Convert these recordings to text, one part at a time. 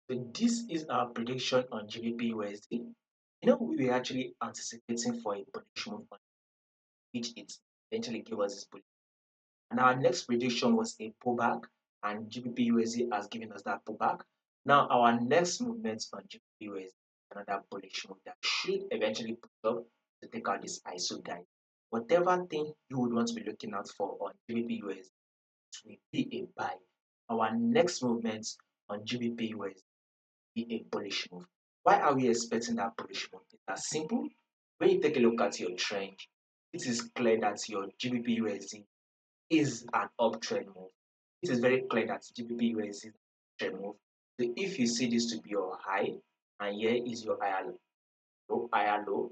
So this is our prediction on GBPUSD. We were actually anticipating for a bullish move on which it eventually gave us this bullish. And our next prediction was a pullback, and GBPUSD has given us that pullback. Now our next movement on GBPUSD, another bullish move that should eventually put up to take out this ISO guide. Whatever thing you would want to be looking out for on GBPUSD, it will be a buy. Our next movement on GBPUSD be a bullish move. Why are we expecting that bullish move? It's that simple. When you take a look at your trend, it is clear that your GBPUSD is an uptrend move. It is very clear that GBPUSD is an uptrend move. So if you see this to be your high, and here is your higher low,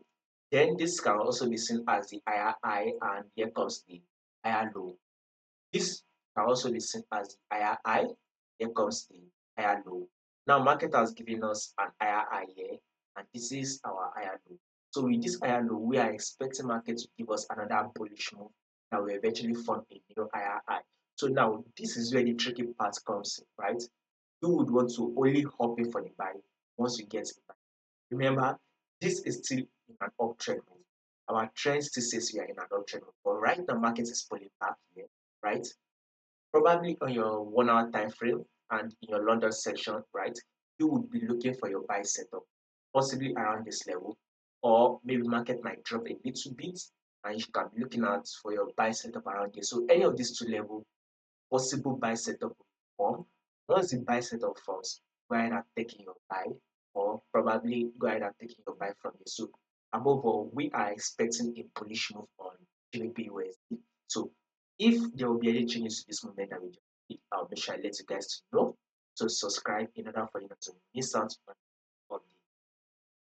then this can also be seen as the higher high, and here comes the higher low. This can also be seen as the higher high. Here comes the higher low. Now, market has given us an higher high here, and this is our higher low. So with this higher low, we are expecting market to give us another bullish move that will eventually form a new higher high. So now, this is where the tricky part comes in, right? You would want to only hop in for the buy once you get the buy. Remember, this is still in an uptrend move. Our trend still says we are in an uptrend move, but right now, market is pulling back here, right? Probably on your 1 hour time frame and in your London section, right, you would be looking for your buy setup, possibly around this level, or maybe market might drop a little bit and you can be looking out for your buy setup around here. So any of these two levels, possible buy setup will form. Once the buy setup forms, go ahead and take in your buy, or probably go ahead and take in your buy from here. So above all, we are expecting a bullish move on GBP/USD. So if there will be any changes to this movement that we just did, I'll make sure I let you guys to know. So subscribe in order for you not to miss out on